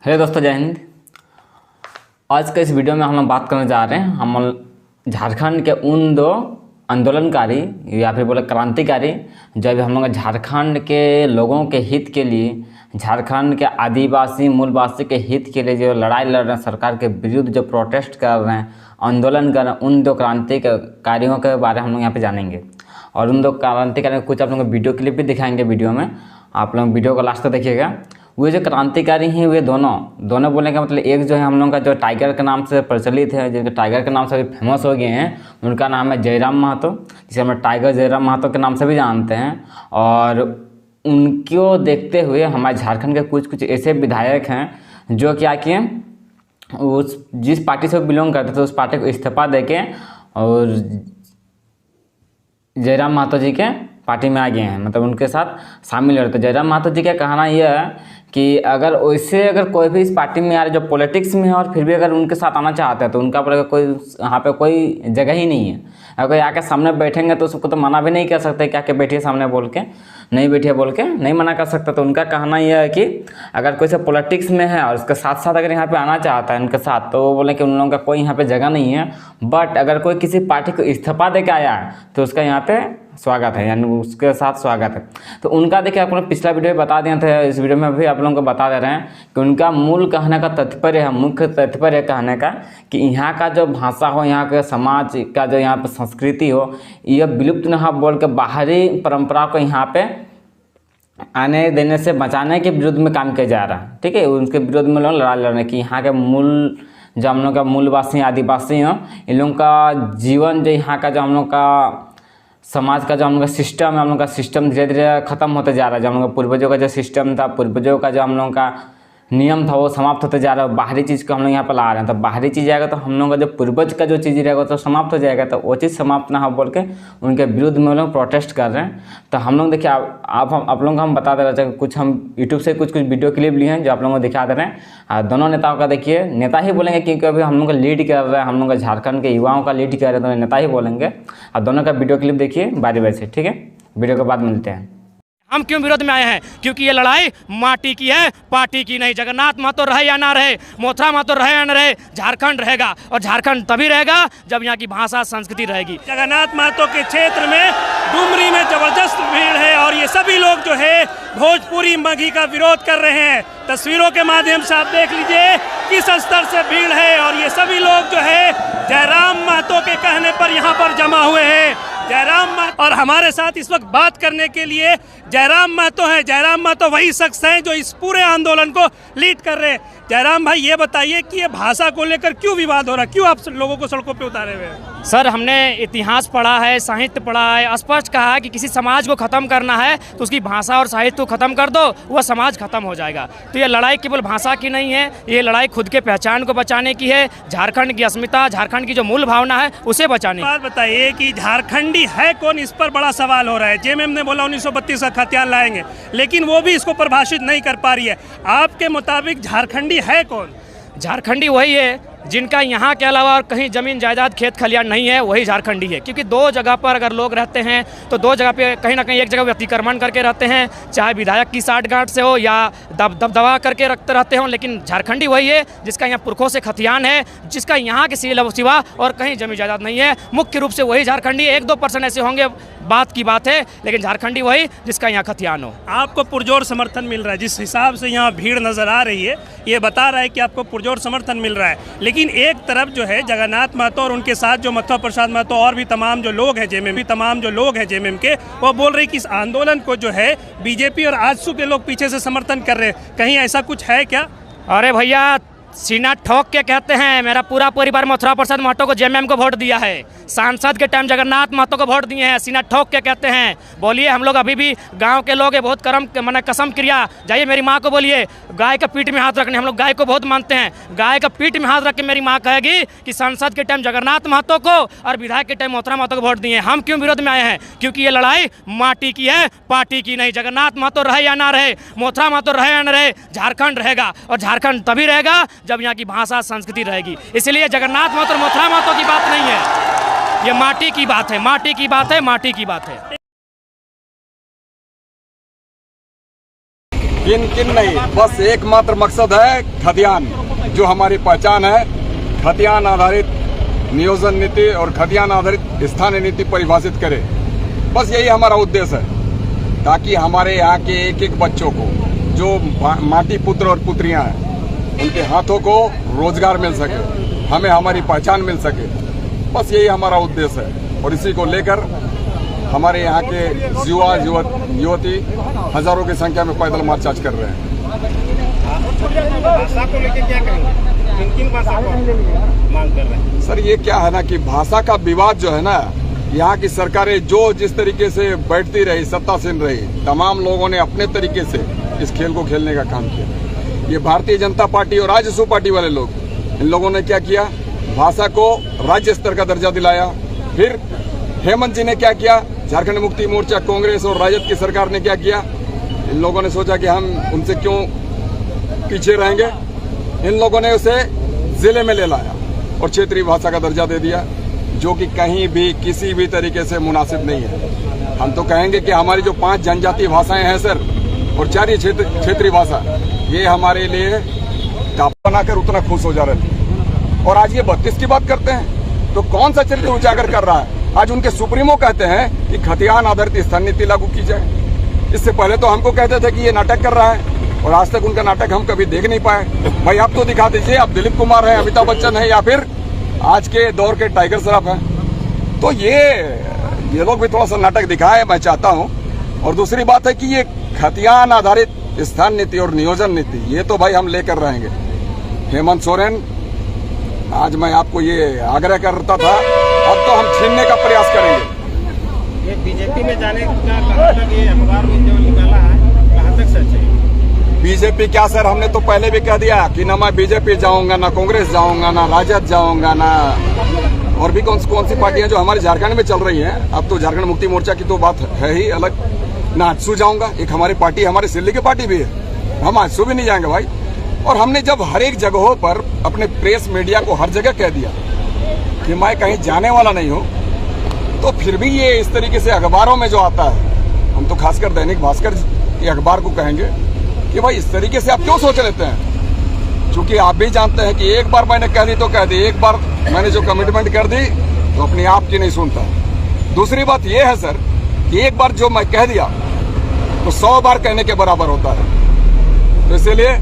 Hello दोस्तों, जय हिंद। आज के इस वीडियो में हम लोग बात करने जा रहे हैं हम झारखंड के उन दो आंदोलनकारी या फिर बोले क्रांतिकारी जो अभी हम लोग झारखंड के लोगों के हित के लिए, झारखंड के आदिवासी मूलवासी के हित के लिए जो लड़ाई लड़ रहे हैं, सरकार के विरुद्ध जो प्रोटेस्ट कर रहे हैं, आंदोलन कर रहे हैं, उन दो क्रांतिकारियों के बारे में हम लोग यहाँ पे जानेंगे। और उन दो क्रांतिकारियों को कुछ आप लोगों को वीडियो क्लिप भी दिखाएंगे। वीडियो में आप लोग वीडियो को लास्ट तक देखिएगा। वे जो क्रांतिकारी हैं वे दोनों बोलने का मतलब, एक जो है हम लोगों का जो टाइगर के नाम से प्रचलित है, जो टाइगर के नाम से अभी फेमस हो गए हैं, उनका नाम है जयराम महतो, जिसे हम टाइगर जयराम महतो के नाम से भी जानते हैं। और उनको देखते हुए हमारे झारखंड के कुछ ऐसे विधायक हैं जो क्या किए, उस जिस पार्टी से वो बिलोंग करते थे उस पार्टी को इस्तीफा देके और जयराम महतो जी के पार्टी में आ गए हैं, मतलब उनके साथ शामिल हो रहे। तो जयराम महतो जी का कहना यह है कि अगर कोई भी इस पार्टी में आ रहे जो पॉलिटिक्स में है और फिर भी अगर उनके साथ आना चाहते हैं तो उनका पर कोई यहाँ पे कोई जगह ही नहीं है। अगर कोई आके सामने बैठेंगे तो उसको तो मना भी नहीं कर सकते, क्या कि बैठिए सामने बोल के, नहीं बैठिए बोल के नहीं मना कर सकता। तो उनका कहना यह है कि अगर कोई से पॉलिटिक्स में है और उसके साथ साथ अगर यहाँ पे आना चाहता है उनके साथ, तो वो बोले कि उन लोगों का कोई यहाँ पे जगह नहीं है। बट अगर कोई किसी पार्टी को इस्तीफा दे के आया है तो उसका यहाँ पे स्वागत है, यानी उसके साथ स्वागत है। तो उनका देखिए, आप लोग पिछला वीडियो में बता दिए थे, इस वीडियो में भी आप लोगों को बता दे रहे हैं कि उनका मूल कहने का तात्पर्य है, मुख्य तात्पर्य कहने का कि यहाँ का जो भाषा हो, यहाँ के समाज का जो यहाँ पे संस्कृति हो, यह विलुप्त न हो बोल के बाहरी परंपरा को यहाँ पे आने देने से बचाने के विरुद्ध में काम किया जा रहा है। ठीक है, उनके विरोध में लोग लड़ाई लड़ रहे हैं कि यहाँ के मूल जो हम लोग का मूलवासी आदिवासी हो, इन लोगों का जीवन, जो यहाँ का जो हम लोग का समाज का जो हम लोग का सिस्टम है, हम लोग का सिस्टम धीरे धीरे खत्म होते जा रहा है। जो हम लोग का पूर्वजों का जो सिस्टम था, पूर्वजों का जो हम लोगों का नियम था, वो समाप्त होते जा रहा है। बाहरी चीज़ को हम लोग यहाँ पर ला रहे हैं, तो बाहरी चीज़ आएगा तो हम लोग का जो पूर्वज का जो चीज़ रहेगा तो समाप्त हो जाएगा। तो वो चीज़ समाप्त ना हो बोल के उनके विरुद्ध में लोग प्रोटेस्ट कर रहे हैं। तो हम लोग देखिए, आप लोगों को हम बता दे रहे थे, कुछ हम यूट्यूब से कुछ वीडियो क्लिप लिए हैं जो आप लोगों को दिखा दे रहे हैं। दोनों नेताओं का देखिए, नेता ही बोलेंगे क्योंकि अभी हम लोग का लीड कर रहे हैं, हम लोग का झारखंड के युवाओं का लीड कर रहे हैं, तो नेता ही बोलेंगे। और दोनों का वीडियो क्लिप देखिए बारी बारी से, ठीक है। वीडियो के बाद मिलते हैं। हम क्यों विरोध में आए हैं? क्योंकि ये लड़ाई माटी की है, पार्टी की नहीं। जगन्नाथ महतो रहे या ना रहे, मोथरा महतो रहे या ना रहे, झारखंड रहेगा। और झारखंड तभी रहेगा जब यहाँ की भाषा संस्कृति रहेगी। जगन्नाथ महतो के क्षेत्र में डुमरी में जबरदस्त भीड़ है और ये सभी लोग जो है भोजपुरी मगही का विरोध कर रहे हैं। तस्वीरों के माध्यम से आप देख लीजिए किस स्तर से भीड़ है और ये सभी लोग जो है जयराम महतो के कहने पर यहाँ पर जमा हुए हैं। जयराम महतो, और हमारे साथ इस वक्त बात करने के लिए जयराम महतो हैं। जयराम महतो वही शख्स हैं जो इस पूरे आंदोलन को लीड कर रहे हैं। जयराम भाई, ये बताइए कि ये भाषा को लेकर क्यों विवाद हो रहा है, क्यों आप लोगों को सड़कों पे उतारे हुए हैं? सर, हमने इतिहास पढ़ा है, साहित्य पढ़ा है, स्पष्ट कहा है कि किसी समाज को ख़त्म करना है तो उसकी भाषा और साहित्य को ख़त्म कर दो, वह समाज ख़त्म हो जाएगा। तो ये लड़ाई केवल भाषा की नहीं है, ये लड़ाई खुद के पहचान को बचाने की है, झारखंड की अस्मिता, झारखंड की जो मूल भावना है उसे बचाने की। बात बताइए कि झारखंडी है कौन, इस पर बड़ा सवाल हो रहा है। जेएमएम ने बोला 1932 का खतियान लाएंगे, लेकिन वो भी इसको परिभाषित नहीं कर पा रही है। आपके मुताबिक झारखंडी है कौन? झारखंडी वही है जिनका यहाँ के अलावा और कहीं ज़मीन जायदाद खेत खलियान नहीं है, वही झारखंडी है। क्योंकि दो जगह पर अगर लोग रहते हैं तो दो जगह पे कहीं ना कहीं एक जगह व्यतिक्रमण करके रहते हैं, चाहे विधायक की साठगांठ से हो या दबदबा करके रखते रहते हों। लेकिन झारखंडी वही है जिसका यहाँ पुरखों से खतियान है, जिसका यहाँ के सिवा और कहीं ज़मीन जायदाद नहीं है। मुख्य रूप से वही झारखंडी, 1-2% ऐसे होंगे, बात की बात है, लेकिन झारखंडी वही जिसका यहाँ खतियान हो। आपको पुरजोर समर्थन मिल रहा है, जिस हिसाब से यहाँ भीड़ नजर आ रही है ये बता रहा है कि आपको पुरजोर समर्थन मिल रहा है। लेकिन एक तरफ जो है जगन्नाथ महतो और उनके साथ जो मथुरा प्रसाद महतो और भी तमाम जो लोग हैं जेएमएम के, वो बोल रहे कि इस आंदोलन को जो है बीजेपी और आजसू के लोग पीछे से समर्थन कर रहे हैं। कहीं ऐसा कुछ है क्या? अरे भैया, सीना ठोक के कहते हैं, मेरा पूरा परिवार मथुरा प्रसाद महतो को जेएमएम को वोट दिया है। सांसद के टाइम जगन्नाथ महतो को वोट दिए हैं। सीना ठोक के कहते हैं। बोलिए, हम लोग अभी भी गांव के लोग हैं, बहुत मैंने कसम क्रिया, जाइए मेरी माँ को बोलिए, गाय का पीठ में हाथ रखने, हम लोग गाय को बहुत मानते हैं। गाय का पीठ में हाथ रख के मेरी माँ कहेगी कि सांसद के टाइम जगन्नाथ महतो को और विधायक के टाइम मथुरा महतो को वोट दिए। हम क्यों विरोध में आए हैं? क्योंकि ये लड़ाई माटी की है, पार्टी की नहीं। जगन्नाथ महतो रहे या ना रहे, मथुरा महतो रहे या ना रहे, झारखंड रहेगा। और झारखंड तभी रहेगा जब यहाँ की भाषा संस्कृति रहेगी। इसलिए जगन्नाथ महतो और मथुरा महतो की बात नहीं है, ये माटी की बात है, माटी की बात है, माटी की बात है। किन किन नहीं, बस एकमात्र मकसद है खतियान, जो हमारी पहचान है। खतियान आधारित नियोजन नीति और खतियान आधारित स्थानीय नीति परिभाषित करे, बस यही हमारा उद्देश्य है, ताकि हमारे यहाँ के एक एक बच्चों को, जो माटी पुत्र और पुत्रियां हैं, उनके हाथों को रोजगार मिल सके, हमें हमारी पहचान मिल सके, बस यही हमारा उद्देश्य है। और इसी को लेकर हमारे यहाँ के युवा युवती हजारों की संख्या में पैदल मार्च आज कर रहे हैं। भाषा को लेकर क्या करेंगे, किन भाषा को मांग कर रहे हैं? सर, ये क्या है ना कि भाषा का विवाद जो है ना, यहाँ की सरकारें जो जिस तरीके से बैठती रही, सत्तासीन रही, तमाम लोगों ने अपने तरीके से इस खेल को खेलने का काम किया। ये भारतीय जनता पार्टी और आजसू पार्टी वाले लोग, इन लोगों ने क्या किया, भाषा को राज्य स्तर का दर्जा दिलाया। फिर हेमंत जी ने क्या किया, झारखंड मुक्ति मोर्चा, कांग्रेस और राजद की सरकार ने क्या किया, इन लोगों ने सोचा कि हम उनसे क्यों पीछे रहेंगे, इन लोगों ने उसे जिले में ले लाया और क्षेत्रीय भाषा का दर्जा दे दिया, जो कि कहीं भी किसी भी तरीके से मुनासिब नहीं है। हम तो कहेंगे कि हमारी जो 5 जनजातीय भाषाएं हैं सर, और 4 ही क्षेत्रीय भाषा, ये हमारे लिए टापू बनाकर उतना खुश हो जा रहे थे, और आज ये 32 की बात करते हैं, तो कौन सा चरित्र उजागर कर रहा है? आज उनके सुप्रीमो कहते हैं कि खतियान आधारित स्थानीय नीति लागू की जाए। इससे पहले तो हमको कहते थे कि ये नाटक कर रहा है, और आज तक उनका नाटक हम कभी देख नहीं पाए। भाई आप तो दिखा दीजिए, आप दिलीप कुमार हैं, अमिताभ बच्चन है, या फिर आज के दौर के टाइगर श्रॉफ हैं। तो ये लोग भी थोड़ा सा नाटक दिखाए, मैं चाहता हूँ। और दूसरी बात है कि ये खतियान आधारित स्थान नीति और नियोजन नीति, ये तो भाई हम लेकर रहेंगे। हेमंत सोरेन, आज मैं आपको ये आग्रह करता था, अब तो हम छीनने का प्रयास करेंगे। ये बीजेपी में जाने का कहा था कि अखबार में जो निकाला है, कहाँ तक सच है? बीजेपी क्या सर, हमने तो पहले भी कह दिया कि ना मैं बीजेपी जाऊंगा, ना कांग्रेस जाऊंगा, ना राजद जाऊंगा, ना और भी कौन सी पार्टियां जो हमारे झारखंड में चल रही हैं। अब तो झारखंड मुक्ति मोर्चा की तो बात है ही अलग, ना आजसू जाऊंगा, एक हमारी पार्टी, हमारे सिल्ली की पार्टी भी है, हम आजसू भी नहीं जाएंगे भाई। और हमने जब हर एक जगहों पर अपने प्रेस मीडिया को हर जगह कह दिया कि मैं कहीं जाने वाला नहीं हूँ, तो फिर भी ये इस तरीके से अखबारों में जो आता है, हम तो खासकर दैनिक भास्कर के अखबार को कहेंगे कि भाई इस तरीके से आप क्यों सोच लेते हैं? क्योंकि आप भी जानते हैं कि एक बार मैंने कह दी तो कह दी, एक बार मैंने जो कमिटमेंट कर दी तो अपनी आप की नहीं सुनता। दूसरी बात यह है सर कि एक बार जो मैं कह दिया तो 100 बार कहने के बराबर होता है। तो इसीलिए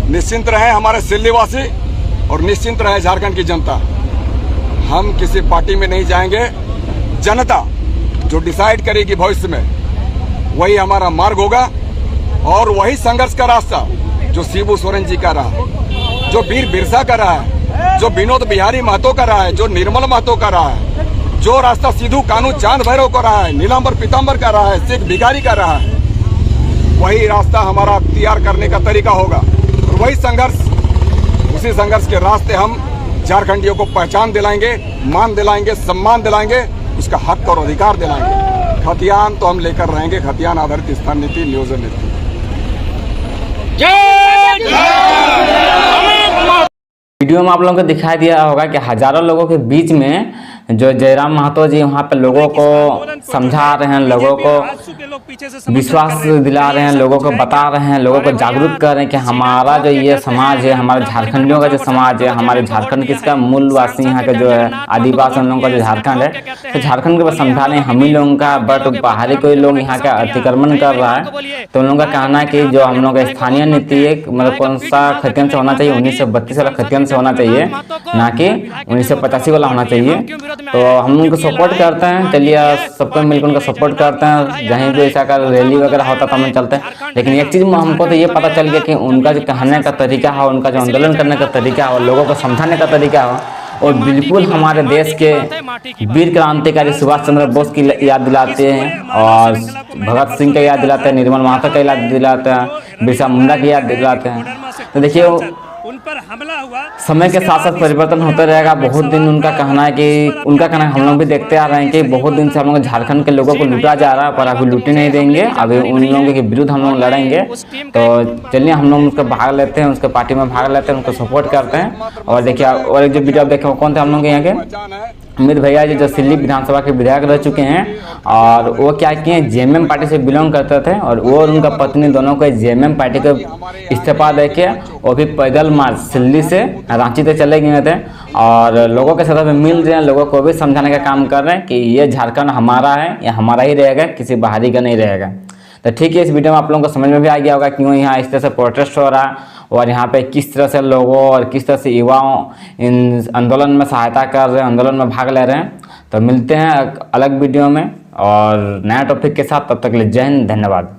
निश्चिंत रहे हमारे सिल्लीवासी, और निश्चिंत रहे झारखंड की जनता। हम किसी पार्टी में नहीं जाएंगे, जनता जो डिसाइड करेगी भविष्य में, वही हमारा मार्ग होगा, और वही संघर्ष का रास्ता जो शिबू सोरेन जी का रहा, जो वीर बिरसा का रहा है, जो विनोद बिहारी महतो का रहा है, जो निर्मल महतो का रहा है, जो रास्ता सिद्धू कानू चांद भैरव का रहा है, नीलांबर पीताम्बर का रहा है, सिख भिखारी का रहा है, वही रास्ता हमारा अख्तियार करने का तरीका होगा। और वही संघर्ष, उसी संघर्ष के रास्ते हम झारखंडियों को पहचान दिलाएंगे, मान दिलाएंगे, सम्मान दिलाएंगे, उसका हक और अधिकार दिलाएंगे। खतियान तो हम लेकर रहेंगे, खतियान आधारित स्थान नीति, नियोजन नीति। वीडियो में आप लोगों को दिखाई दिया होगा कि हजारों लोगों के बीच में जो जयराम महतो जी वहाँ पे लोगों को समझा रहे हैं, लोगों को विश्वास दिला रहे हैं, लोगों को बता रहे हैं, लोगों को जागरूक कर रहे हैं कि हमारा जो ये समाज है, हमारे झारखंडियों का जो समाज है, हमारे झारखंड किसका मूलवासी यहाँ का जो है आदिवासी उन लोगों का जो झारखंड है, तो झारखंड के बस समझा रहे हैं हम ही लोगों का, बट बाहरी कोई लोग यहाँ का अतिक्रमण कर रहा है। तो उन लोगों का कहना है कि जो हम लोग का स्थानीय नीति है, मतलब कौन सा खतियान से होना चाहिए, 1932 वाला खतियान से होना चाहिए, ना कि 1985 वाला होना चाहिए। तो हम उनको सपोर्ट करते हैं, चलिए सबको मिलकर उनका सपोर्ट करते हैं। कहीं भी ऐसा का रैली वगैरह होता तो हम चलते हैं। लेकिन एक चीज़ हमको तो ये पता चल गया कि उनका जो कहने का तरीका है, उनका जो आंदोलन करने का तरीका है, और लोगों को समझाने का तरीका है, और बिल्कुल हमारे देश के वीर क्रांतिकारी सुभाष चंद्र बोस की याद दिलाते हैं, और भगत सिंह का याद दिलाते हैं, निर्मल महतो का याद दिलाते हैं, बिरसा मुंडा की याद दिलाते हैं। तो देखिए उन पर हमला हुआ, समय के साथ साथ परिवर्तन होता रहेगा। बहुत दिन उनका कहना है कि हम लोग भी देखते आ रहे हैं कि बहुत दिन से हम लोग झारखंड के लोगों को लूटा जा रहा है, पर अभी लूटी नहीं देंगे, अभी उन लोगों के विरुद्ध हम लोग लड़ेंगे। तो चलिए हम लोग उसका भाग लेते हैं, उसके पार्टी में भाग लेते हैं, उनको सपोर्ट करते हैं। और देखिए, और एक जो वीडियो आप देखे वो कौन थे हम लोग यहाँ के, अमित भैया जी जो सिल्ली विधानसभा के विधायक रह चुके हैं, और वो क्या किए, जेएमएम पार्टी से बिलोंग करते थे, और वो और उनका पत्नी दोनों को जेएमएम पार्टी को इस्तीफा देके वो भी पैदल मार्च सिल्ली से रांची तक चले गए थे, और लोगों के साथ में मिल रहे हैं, लोगों को भी समझाने का काम कर रहे हैं कि ये झारखंड हमारा है, ये हमारा ही रहेगा, किसी बाहरी का नहीं रहेगा। तो ठीक है, इस वीडियो में आप लोगों को समझ में भी आ गया होगा क्यों यहाँ इस तरह से प्रोटेस्ट हो रहा है, और यहाँ पे किस तरह से लोगों और किस तरह से युवाओं इन आंदोलन में सहायता कर रहे हैं, आंदोलन में भाग ले रहे हैं। तो मिलते हैं अलग वीडियो में और नया टॉपिक के साथ, तब तक के लिए जय हिंद, धन्यवाद।